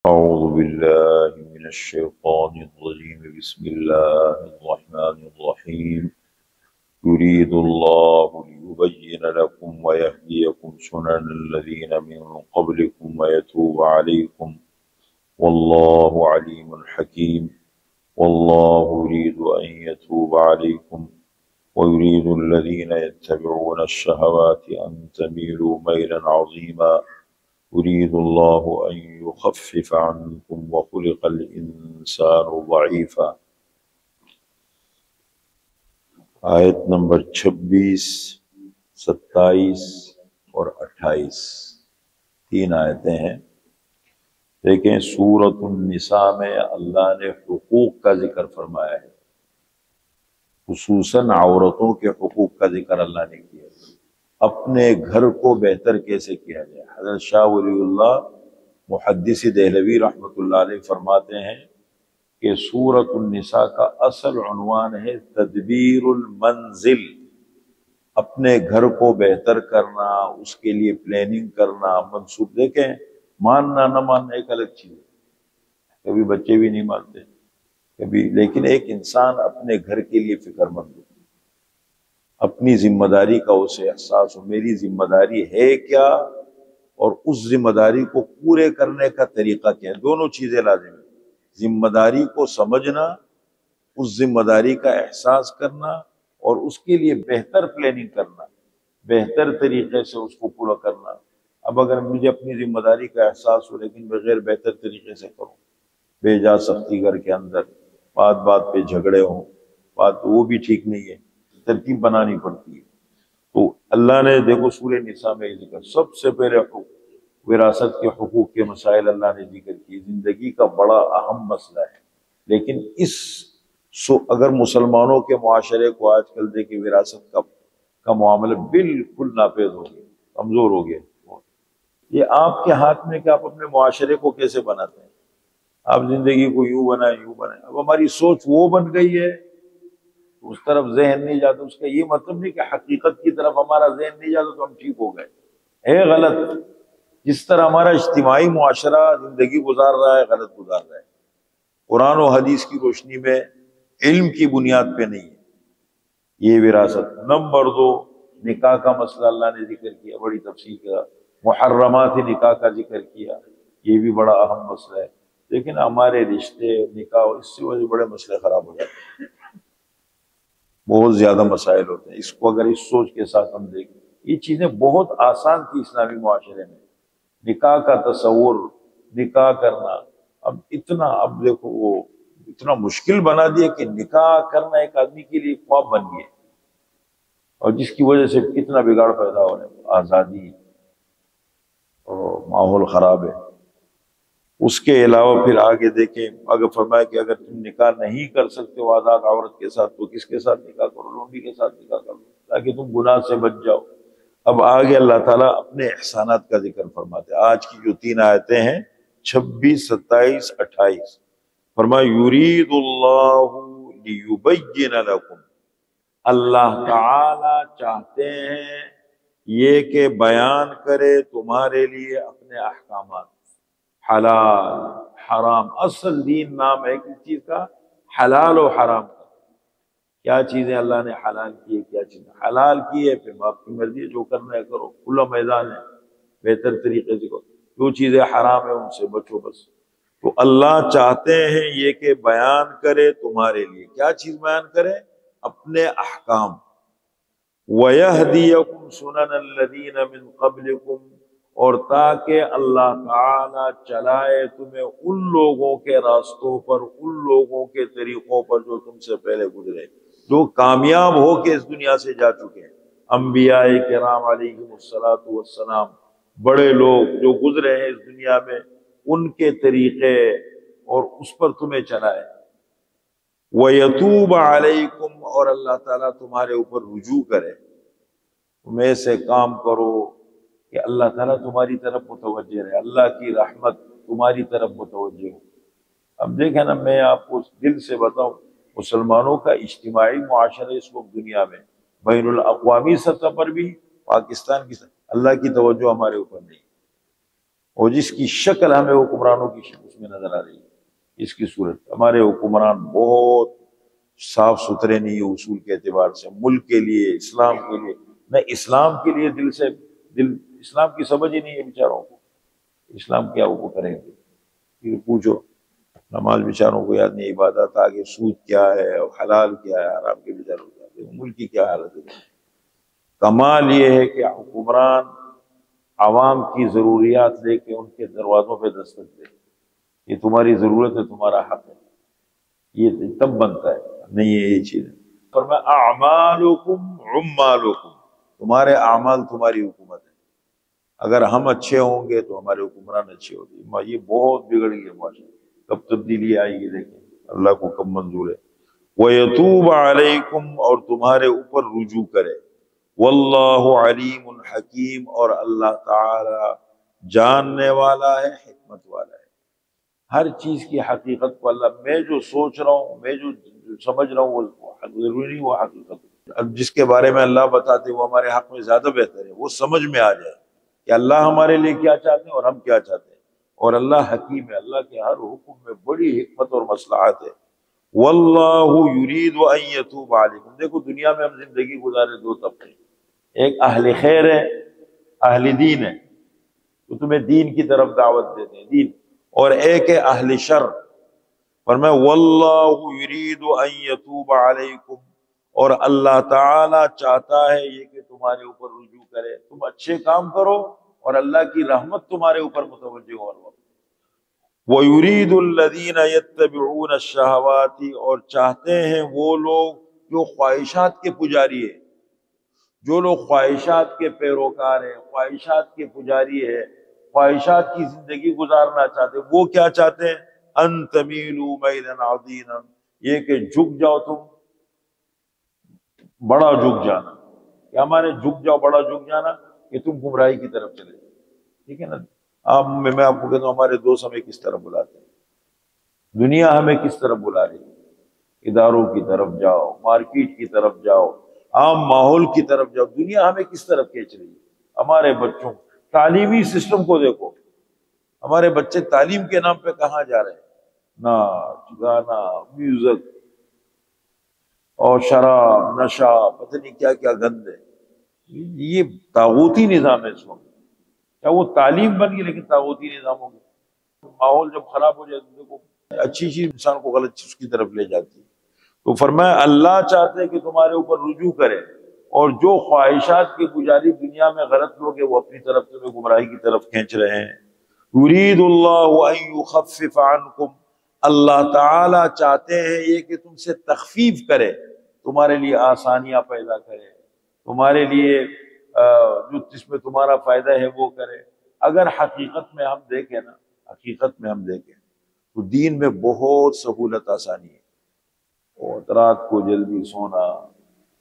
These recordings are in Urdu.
أعوذ بالله من الشيطان الرجيم بسم الله الرحمن الرحيم يريد الله ليبين لكم ويهديكم سنن الذين من قبلكم ويتوب عليكم والله عليم حكيم والله يريد أن يتوب عليكم ويريد الذين يتبعون الشهوات أن تميلوا ميلا عظيما يريد الله أن يخفف عنكم وخلق الإنسان ضعيفا۔ آیت نمبر 26، 27 اور 28 تین آیتیں ہیں۔ دیکھیں سورۃ النساء میں اللہ نے حقوق کا ذکر فرمایا ہے، خصوصاً عورتوں کے حقوق کا ذکر اللہ نے کیا ہے۔ اپنے گھر کو بہتر کیسے کیا جائے، حضرت شاہ ولی اللہ محدث دہلوی رحمۃ اللہ علیہ فرماتے ہیں کہ سورۃ النساء کا اصل عنوان ہے تدبیر المنزل، اپنے گھر کو بہتر کرنا، اس کے لیے پلاننگ کرنا، منصوب۔ دیکھیں ماننا نہ ماننا ایک الگ چیز ہے، کبھی بچے بھی نہیں مانتے کبھی، لیکن ایک انسان اپنے گھر کے لیے فکر مند ہو، اپنی ذمہ داری کا اسے احساس ہو، میری ذمہ داری ہے کیا اور اس ذمہ داری کو پورے کرنے کا طریقہ کیا ہے۔ دونوں چیزیں لازم ہیں، ذمہ داری کو سمجھنا، اس ذمہ داری کا احساس کرنا اور اس کے لیے بہتر پلاننگ کرنا، بہتر طریقے سے اس کو پورا کرنا۔ اب اگر مجھے اپنی ذمہ داری کا احساس ہو لیکن بغیر بہتر طریقے سے کروں، بے جا سختی گھر کے اندر، بات بات پہ جھگڑے ہوں، بات وہ بھی ٹھیک نہیں ہے، ترتیب بنانی پڑتی ہے۔ تو اللہ نے دیکھو سورہ نساء میں ذکر، سب سے پہلے وراثت کے حقوق کے مسائل اللہ نے ذکر کیے، زندگی کا بڑا اہم مسئلہ ہے۔ لیکن اگر مسلمانوں کے معاشرے کو آج کل دیکھیں وراثت کا معاملہ بالکل ناپید ہو گیا، کمزور ہو گیا۔ یہ آپ کے ہاتھ میں کہ آپ اپنے معاشرے کو کیسے بناتے ہیں، آپ زندگی کو یوں بنائیں یوں بنائیں۔ اب ہماری سوچ وہ بن گئی ہے، اس طرف ذہن نہیں جاتا۔ اس کا یہ مطلب نہیں کہ حقیقت کی طرف ہمارا ذہن نہیں جاتا تو ہم ٹھیک ہو گئے، ہے غلط۔ جس طرح ہمارا اجتماعی معاشرہ زندگی گزار رہا ہے غلط گزار رہا ہے، قرآن و حدیث کی روشنی میں علم کی بنیاد پہ نہیں ہے یہ وراثت۔ نمبر 2، نکاح کا مسئلہ اللہ نے ذکر کیا بڑی تفصیل کا، محرمات نکاح کا ذکر کیا، یہ بھی بڑا اہم مسئلہ ہے۔ لیکن ہمارے رشتے نکاح اس سے وجہ بڑے مسئلے خراب ہو جاتے ہیں، بہت زیادہ مسائل ہوتے ہیں۔ اس کو اگر اس سوچ کے ساتھ ہم دیکھیں، یہ چیزیں بہت آسان تھی اسلامی معاشرے میں، نکاح کا تصور، نکاح کرنا۔ اب دیکھو وہ اتنا مشکل بنا دیا کہ نکاح کرنا ایک آدمی کے لیے خواب بن گیا، اور جس کی وجہ سے کتنا بگاڑ پیدا ہو رہا ہے، آزادی اور ماحول خراب ہے۔ اس کے علاوہ پھر آگے دیکھیں، اگر فرمایا کہ اگر تم نکاح نہیں کر سکتے ہو آزاد عورت کے ساتھ تو کس کے ساتھ نکاح کرو، لونڈی کے ساتھ نکاح کرو تاکہ تم گناہ سے بچ جاؤ۔ اب آگے اللہ تعالیٰ اپنے احسانات کا ذکر فرماتے ہیں۔ آج کی جو 3 آیتیں ہیں 26، 27، 28، فرمایا یرید اللہ لیبین لکم، اللہ تعالی چاہتے ہیں یہ کہ بیان کرے تمہارے لیے اپنے احکامات، حلال حرام۔ اصل دین نام ہے کس چیز کا؟ حلال و حرام کا۔ کیا چیزیں اللہ نے حلال کی ہے، کیا چیزیں حلال کی ہے، پھر آپ کی مرضی ہے، جو کرنا ہے کرو، کھلا میدان ہے، بہتر طریقے سے کرو۔ جو چیزیں حرام ہیں ان سے بچو بس۔ تو اللہ چاہتے ہیں یہ کہ بیان کرے تمہارے لیے، کیا چیز بیان کرے؟ اپنے احکام۔ وَيَهْدِيَكُمْ سُنَنَ الَّذِينَ مِن قَبْلِكُمْ، اور تاکہ اللہ تعالی چلائے تمہیں ان لوگوں کے راستوں پر، ان لوگوں کے طریقوں پر جو تم سے پہلے گزرے، جو کامیاب ہو کے اس دنیا سے جا چکے ہیں۔ انبیاء کرام علیہم السلام، بڑے لوگ جو گزرے ہیں اس دنیا میں، ان کے طریقے اور اس پر تمہیں چلائے۔ وَيَتُوبَ عَلَيْكُمْ، اور اللہ تعالیٰ تمہارے اوپر رجوع کرے، تم ایسے کام کرو کہ اللہ تعالیٰ تمہاری طرف متوجہ رہے، اللہ کی رحمت تمہاری طرف متوجہ ہو۔ اب دیکھیں نا، میں آپ کو دل سے بتاؤں، مسلمانوں کا اجتماعی معاشرہ اس وقت دنیا میں بین الاقوامی سطح پر بھی، پاکستان کی سطح، اللہ کی توجہ ہمارے اوپر نہیں۔ اور جس کی شکل ہمیں حکمرانوں کی شکل اس میں نظر آ رہی ہے، اس کی صورت ہمارے حکمران بہت صاف ستھرے نہیں ہے اصول کے اعتبار سے، ملک کے لیے، اسلام کے لیے، نہ اسلام کے لیے دل اسلام کی سمجھ ہی نہیں ہے بیچاروں کو، اسلام کیا وہ کریں گے؟ پھر پوچھو، نماز بیچاروں کو یاد نہیں، عبادت آگے، سود کیا ہے اور حلال کیا ہے، حرام کے بیچاروں کو، ملک کی کیا حالت ہے۔ کمال یہ ہے کہ حکمران عوام کی ضروریات لے کے ان کے دروازوں پہ دستک دے، یہ تمہاری ضرورت ہے، تمہارا حق ہے، یہ تب بنتا ہے، نہیں ہے یہ چیز۔ فرمایا اعمالکم عمالکم، تمہارے اعمال تمہاری حکومت ہے، اگر ہم اچھے ہوں گے تو ہمارے حکمران اچھے ہوگی۔ یہ بہت بگڑ گئی معاشرہ، کب تبدیلی آئے گی دیکھیں، اللہ کو کب منظور ہے۔ وَيَتُوبَ عَلَيْكُمْ، اور تمہارے اوپر رجوع کرے، وَاللَّهُ عَلِيمٌ حَكِيمٌ، اور اللہ تعالی جاننے والا ہے، حکمت والا ہے۔ ہر چیز کی حقیقت کو اللہ، میں جو سوچ رہا ہوں، میں جو سمجھ رہا ہوں، وہ ضروری نہیں وہ حقیقت ہے۔ اب جس کے بارے میں اللہ بتاتے وہ ہمارے حق میں زیادہ بہتر ہے، وہ سمجھ میں آ جائے کہ اللہ ہمارے لیے کیا چاہتے ہیں اور ہم کیا چاہتے ہیں، اور اللہ حکیم ہے، اللہ کے ہر حکم میں بڑی حکمت اور مصلحت ہے۔ واللہ یرید ان یتوب علیکم، دیکھو دنیا میں ہم زندگی گزارے دو طبقے، ایک اہل خیر ہے، اہل دین ہے، تو تمہیں دین کی طرف دعوت دیتے ہیں، دین، اور ایک ہے اہل شر۔ فرمایا واللہ یرید ان یتوب علیکم، اور اللہ تعالی چاہتا ہے یہ کہ تمہارے اوپر رجوع کرے، تم اچھے کام کرو اور اللہ کی رحمت تمہارے اوپر متوجہ ہو۔ وَيُرِيدُ الَّذِينَ يَتَّبِعُونَ الشَّهَوَاتِ، اور چاہتے ہیں وہ لوگ جو خواہشات کے پجاری ہیں، جو لوگ خواہشات کے پیروکار ہیں، خواہشات کے پجاری ہیں، خواہشات کی زندگی گزارنا چاہتے ہیں، وہ کیا چاہتے ہیں؟ ان تمیلوا میلا عظیما، یہ کہ جھک جاؤ تم، بڑا جھک جانا، کہ ہمارے جھک جاؤ، بڑا جھک جانا، کہ تم گمراہی کی طرف چلے جاؤ، ٹھیک ہے نا؟ میں آپ کو کہتا ہوں ہمارے دوست ہمیں کس طرح بلاتے ہیں، دنیا ہمیں کس طرح بلا رہی ہے، اداروں کی طرف جاؤ، مارکیٹ کی طرف جاؤ، عام ماحول کی طرف جاؤ، دنیا ہمیں کس طرف کھینچ رہی ہے۔ ہمارے بچوں، تعلیمی سسٹم کو دیکھو، ہمارے بچے تعلیم کے نام پہ کہاں جا رہے ہیں؟ ناچ گانا، میوزک اور شراب، نشہ، پتہ نہیں کیا کیا گند ہے، یہ طاغوتی نظام ہے اس وقت۔ کیا وہ تعلیم بن گئی لیکن طاغوتی نظام ہو گیا۔ ماحول جب خراب ہو جائے تو دیکھو اچھی چیز انسان کو غلط چیز کی طرف لے جاتی ہے۔ تو فرمایا اللہ چاہتے ہیں کہ تمہارے اوپر رجوع کرے، اور جو خواہشات کی پجاری دنیا میں غلط لوگ ہیں وہ اپنی طرف تمہیں گمراہی کی طرف کھینچ رہے ہیں۔ یرید اللہ ان یخفف عنکم، اللہ تعالی چاہتے ہیں یہ کہ تم سے تخفیف کرے، تمہارے لیے آسانیاں پیدا کرے، تمہارے لیے جو جس میں تمہارا فائدہ ہے وہ کرے۔ اگر حقیقت میں ہم دیکھیں نا، حقیقت میں ہم دیکھیں تو دین میں بہت سہولت آسانی ہے، اور رات کو جلدی سونا،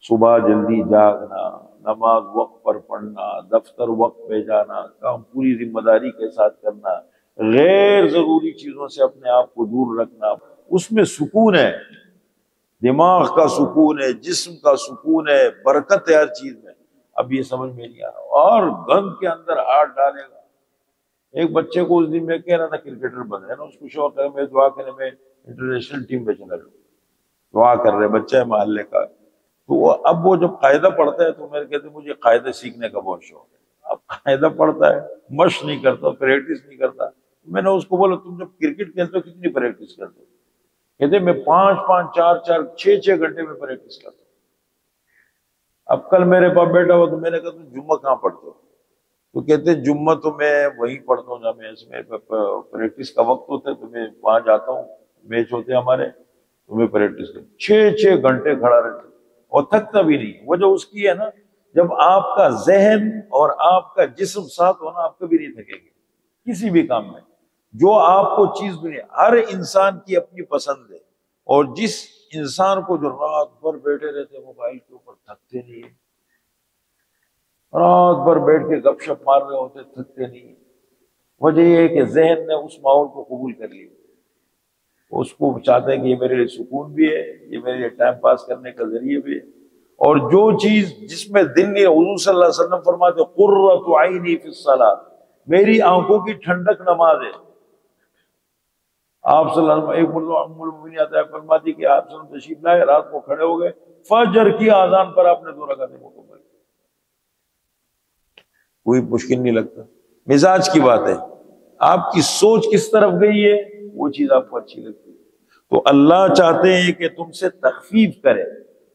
صبح جلدی جاگنا، نماز وقت پر پڑھنا، دفتر وقت پہ جانا، کام پوری ذمہ داری کے ساتھ کرنا، غیر ضروری چیزوں سے اپنے آپ کو دور رکھنا، اس میں سکون ہے، دماغ کا سکون ہے، جسم کا سکون ہے، برکت ہے ہر چیز میں۔ اب یہ سمجھ میں نہیں آ رہا، اور گند کے اندر ہاتھ ڈالے گا۔ ایک بچے کو اس دن میں کہہ رہا تھا کرکٹر بن ہے نا، اس کو شوق ہے، میں دعا کرنے میں انٹرنیشنل ٹیم میں چلا جاؤں، دعا کر رہے، بچہ ہے محلے کا۔ تو اب وہ جب قاعدہ پڑھتا ہے تو میرے کہتے ہیں مجھے قاعدہ سیکھنے کا بہت شوق ہے۔ اب قاعدہ پڑھتا ہے، مشق نہیں کرتا، پریکٹس نہیں کرتا۔ میں نے اس کو بولا تم جب کرکٹ کھیلتے ہو کتنی پریکٹس کرتے ہو؟ کہتے میں 5 4 6 گھنٹے میں پریکٹس کرتا ہوں۔ اب کل میرے پاس بیٹھا ہوا تو میں نے کہا تم جمعہ کہاں پڑھتے ہو؟ تو کہتے جمعہ تو میں وہیں پڑھتا ہوں جہاں میں پریکٹس کا وقت ہوتا ہے، تو میں وہاں جاتا ہوں، میچ ہوتے ہیں ہمارے، تو میں پریکٹس کرتا ہوں۔ 6 گھنٹے کھڑا رہتا ہوں اور تھکتا بھی نہیں۔ وجہ اس کی ہے نا، جب آپ کا ذہن اور آپ کا جسم ساتھ ہونا، آپ کبھی نہیں تھکے گے کسی بھی کام میں۔ جو آپ کو چیز ملے، ہر انسان کی اپنی پسند ہے، اور جس انسان کو جو رات بھر بیٹھے رہتے موبائل کے اوپر، تھکتے نہیں، رات بھر بیٹھ کے گپ شپ مار رہے ہوتے، تھکتے نہیں۔ وجہ یہ ہے کہ ذہن نے اس ماحول کو قبول کر لیا، اس کو چاہتا ہے کہ یہ میرے لیے سکون بھی ہے، یہ میرے لیے ٹائم پاس کرنے کا ذریعہ بھی ہے۔ اور جو چیز جس میں دل نہیں، حضور صلی اللہ علیہ وسلم فرماتے قرۃ عینی فی الصلاۃ، میری آنکھوں کی ٹھنڈک نماز ہے۔ آپ صلی اللہ علیہ وسلم، ایک ام المؤمنین آتا ہے، فرماتی کہ آپ صلی اللہ علیہ وسلم تشریف لائے، رات کو کھڑے ہو گئے، فجر کی اذان پر آپ نے 2 رکعتیں مکمل کی، کوئی مشکل نہیں لگتا۔ مزاج کی بات ہے، آپ کی سوچ کس طرف گئی ہے وہ چیز آپ کو اچھی لگتی ہے۔ تو اللہ چاہتے ہیں کہ تم سے تخفیف کرے،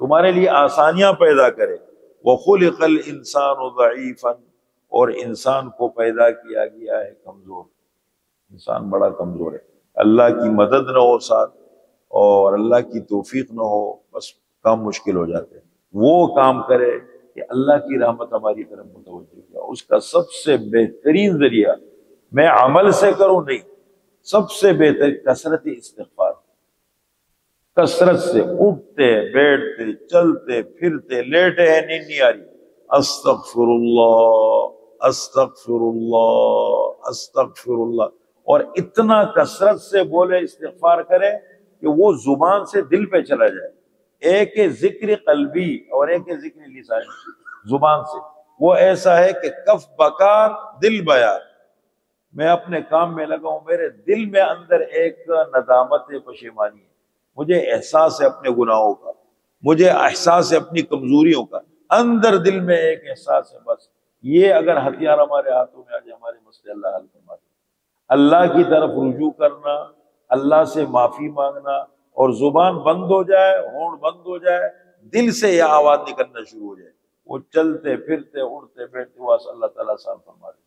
تمہارے لیے آسانیاں پیدا کرے۔ وَخُلِقَ الْإِنسَانُ ضَعِيفًا، اور انسان کو پیدا کیا گیا ہے کمزور، انسان بڑا کمزور ہے، اللہ کی مدد نہ ہو ساتھ اور اللہ کی توفیق نہ ہو، بس کام مشکل ہو جاتے ہیں۔ وہ کام کرے کہ اللہ کی رحمت ہماری طرف متوجہ ہو، اس کا سب سے بہترین ذریعہ میں عمل سے کروں نہیں، سب سے بہتر کثرت استغفار، کثرت سے اٹھتے بیٹھتے چلتے پھرتے لیٹے ہیں نیند نہیں آ رہی، استغفر اللہ استغفر اللہ استغفر اللہ، اور اتنا کثرت سے بولے استغفار کرے کہ وہ زبان سے دل پہ چلا جائے۔ ایک ہے ذکر قلبی اور ایک ہے ذکر لسانی، زبان سے وہ ایسا ہے کہ کف بکار دل بیار، میں اپنے کام میں لگا ہوں، میرے دل میں اندر ایک ندامت پشیمانی ہے، مجھے احساس ہے اپنے گناہوں کا، مجھے احساس ہے اپنی کمزوریوں کا، اندر دل میں ایک احساس ہے، بس یہ اگر ہتھیار ہمارے ہاتھوں میں آ جائے، ہمارے مسئلے اللہ حل فرما دے۔ اللہ کی طرف رجوع کرنا، اللہ سے معافی مانگنا، اور زبان بند ہو جائے، ہونٹ بند ہو جائے، دل سے یہ آواز نکلنا شروع ہو جائے، وہ چلتے پھرتے اڑتے بیٹھتے، وہ اللہ تعالیٰ صاحب فرما دے۔